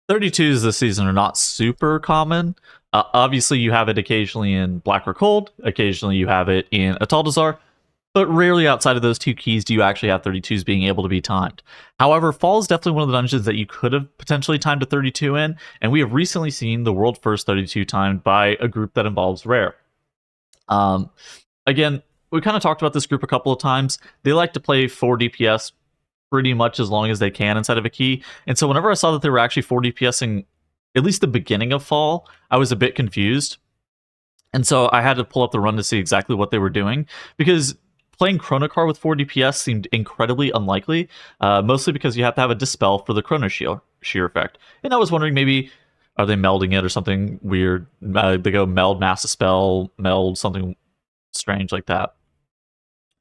32s this season are not super common. Obviously, you have it occasionally in Black or Cold. Occasionally, you have it in Ataldazar. But rarely outside of those two keys do you actually have 32s being able to be timed. However, Fall is definitely one of the dungeons that you could have potentially timed a 32 in, and we have recently seen the world first 32 timed by a group that involves Rare. Again, we kind of talked about this group a couple of times. They like to play 4 DPS pretty much as long as they can inside of a key, and so whenever I saw that they were actually 4 DPSing at least the beginning of Fall, I was a bit confused. And so I had to pull up the run to see exactly what they were doing, because playing Chronocar with 4 DPS seemed incredibly unlikely, mostly because you have to have a Dispel for the Chrono Shear effect. And I was wondering, maybe, are they melding it or something weird? They go meld Mass Dispel, meld something strange like that.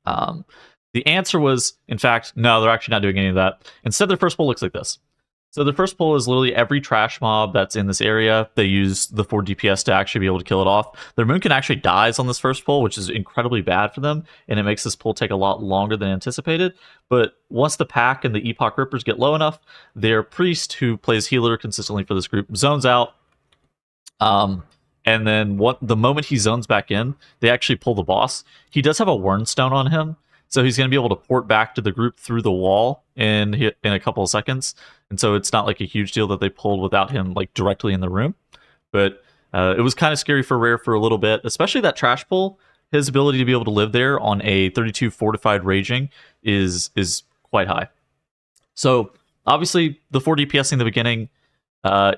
The answer was, in fact, no, they're actually not doing any of that. Instead, their first pull looks like this. So the first pull is literally every trash mob that's in this area. They use the 4 DPS to actually be able to kill it off. Their Moonkin actually dies on this first pull, which is incredibly bad for them, and it makes this pull take a lot longer than anticipated. But once the pack and the Epoch Rippers get low enough, their Priest, who plays healer consistently for this group, zones out. And then the moment he zones back in, they actually pull the boss. He does have a Wernstone on him, so he's going to be able to port back to the group through the wall in a couple of seconds. And so it's not like a huge deal that they pulled without him like directly in the room. But it was kind of scary for Rare for a little bit, especially that trash pull. His ability to be able to live there on a 32 Fortified Raging is quite high. So obviously the 4 DPS in the beginning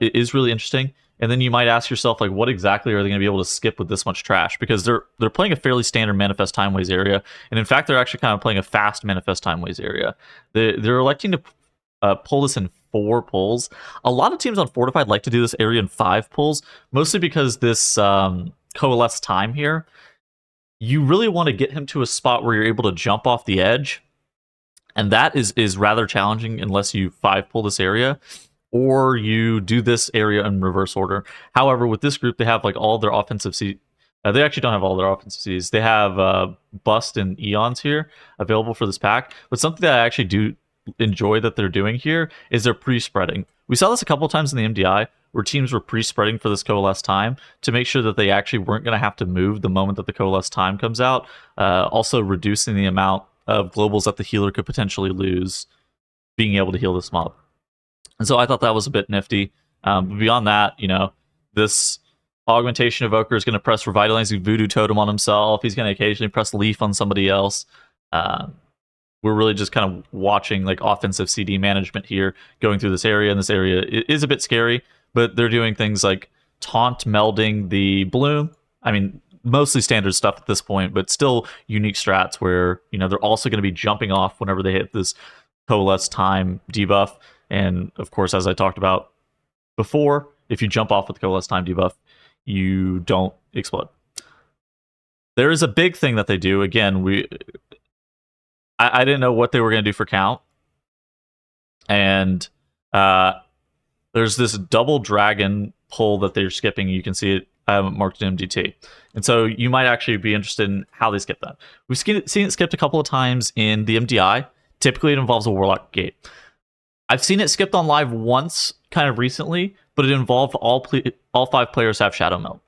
is really interesting. And then you might ask yourself, like, what exactly are they going to be able to skip with this much trash? Because they're playing a fairly standard Manifest Timeways area, and in fact, they're actually kind of playing a fast Manifest Timeways area. They're electing to pull this in 4 pulls. A lot of teams on Fortified like to do this area in 5 pulls, mostly because this Coalesce time here, you really want to get him to a spot where you're able to jump off the edge, and that is rather challenging unless you 5 pull this area, or you do this area in reverse order. However, with this group, they have like all their offensive C. They actually don't have all their offensive Cs. They have Bust and Eons here available for this pack. But something that I actually do enjoy that they're doing here is they're pre-spreading. We saw this a couple of times in the MDI where teams were pre-spreading for this Coalesce time to make sure that they actually weren't going to have to move the moment that the Coalesce time comes out, also reducing the amount of globals that the healer could potentially lose being able to heal this mob. And so I thought that was a bit nifty. But beyond that, this Augmentation Evoker is going to press Revitalizing Voodoo Totem on himself. He's going to occasionally press Leaf on somebody else. We're really just kind of watching like offensive CD management here going through this area. And this area is a bit scary, but they're doing things like taunt melding the Bloom. I mean, mostly standard stuff at this point, but still unique strats where, they're also going to be jumping off whenever they hit this Coalesce time debuff. And of course, as I talked about before, if you jump off with the Coalesce time debuff, you don't explode. There is a big thing that they do. Again, I didn't know what they were going to do for count. And there's this double dragon pull that they're skipping. You can see it. I haven't marked an MDT. And so you might actually be interested in how they skip that. We've seen it skipped a couple of times in the MDI. Typically, it involves a Warlock Gate. I've seen it skipped on live once, kind of recently, but it involved all 5 players have Shadow Melt.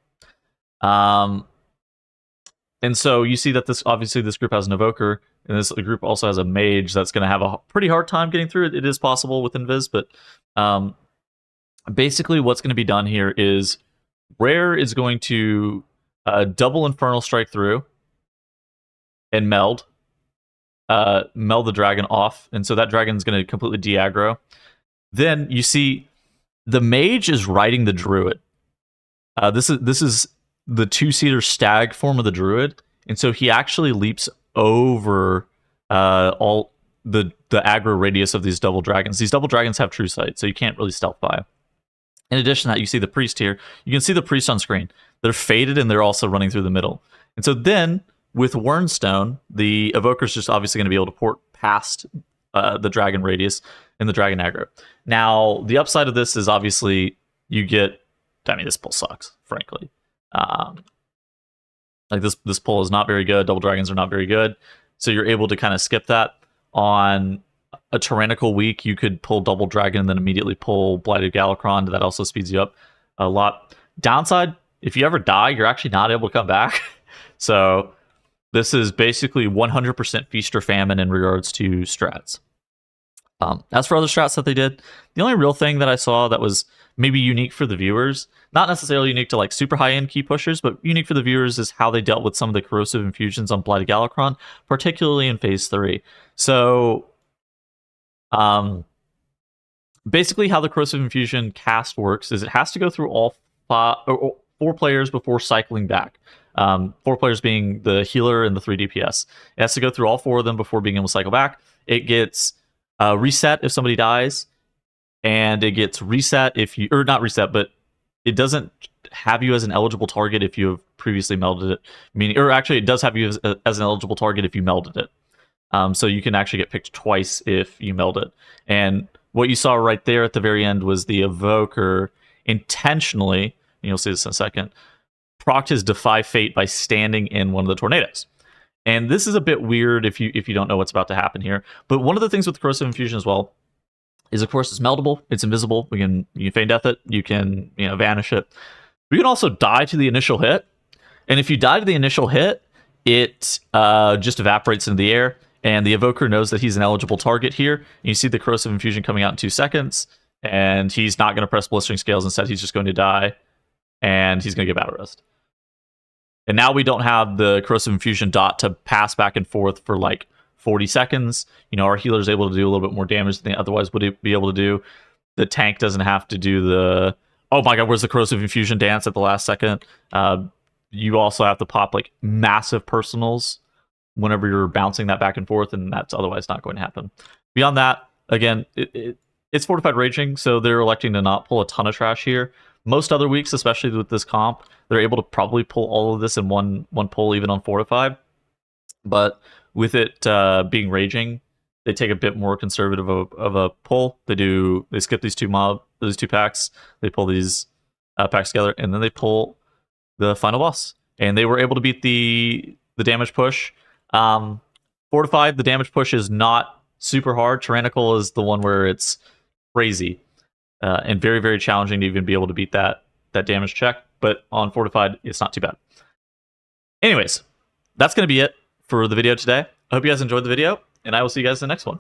And so you see that this group has an Evoker, and this group also has a Mage that's going to have a pretty hard time getting through it. It is possible with Invis, but basically what's going to be done here is Rare is going to double Infernal Strike through and meld the dragon off, and so that dragon's going to completely de-aggro. Then you see the Mage is riding the Druid. This is the 2-seater stag form of the Druid, and so he actually leaps over all the aggro radius of these double dragons. These double dragons have true sight, so you can't really stealth by. In addition to that, you see the Priest here. You can see the Priest on screen. They're faded, and they're also running through the middle. And so then, with Wernstone, the Evoker's just obviously going to be able to port past the dragon radius and the dragon aggro. Now, the upside of this is obviously you get... I mean, this pull sucks, frankly. Like this pull is not very good. Double dragons are not very good. So you're able to kind of skip that on a tyrannical week, you could pull Double Dragon and then immediately pull Blighted Galakrond. That also speeds you up a lot. Downside, if you ever die, you're actually not able to come back. So this is basically 100% feast or famine in regards to strats. As for other strats that they did, the only real thing that I saw that was maybe unique for the viewers, not necessarily unique to like super high-end key pushers, but unique for the viewers, is how they dealt with some of the corrosive infusions on Blighted Galakrond, particularly in Phase 3. So, basically how the corrosive infusion cast works is it has to go through all or 4 players before cycling back. 4 players being the healer and the 3 DPS. It has to go through all 4 of them before being able to cycle back. It gets reset if somebody dies, and it gets reset if you, or not reset, but it doesn't have you as an eligible target if you have previously melded it. Meaning, or actually, it does have you as an eligible target if you melded it. So you can actually get picked twice if you meld it. And what you saw right there at the very end was the Evoker intentionally, and you'll see this in a second, procced his Defy Fate by standing in one of the tornadoes. And this is a bit weird if you don't know what's about to happen here. But one of the things with the corrosive infusion as well is, of course, it's meldable, it's invisible. You can feign death it, you can vanish it. But you can also die to the initial hit. And if you die to the initial hit, it just evaporates into the air. And the Evoker knows that he's an eligible target here. And you see the corrosive infusion coming out in 2 seconds. And he's not going to press Blistering Scales. Instead, he's just going to die. And he's going to get Battle Rest. And now we don't have the corrosive infusion dot to pass back and forth for like 40 seconds. Our healer's able to do a little bit more damage than they otherwise would be able to do. The tank doesn't have to do the, oh my god, where's the corrosive infusion dance at the last second? You also have to pop like massive personals whenever you're bouncing that back and forth, and that's otherwise not going to happen. Beyond that, again, it's Fortified Raging, so they're electing to not pull a ton of trash here. Most other weeks, especially with this comp, they're able to probably pull all of this in one pull, even on Fortified. But with it being Raging, they take a bit more conservative of a pull. They skip these 2 packs, they pull these packs together, and then they pull the final boss. And they were able to beat the damage push. Fortified, the damage push is not super hard. Tyrannical is the one where it's crazy. And very, very challenging to even be able to beat that damage check. But on Fortified, it's not too bad. Anyways, that's going to be it for the video today. I hope you guys enjoyed the video, and I will see you guys in the next one.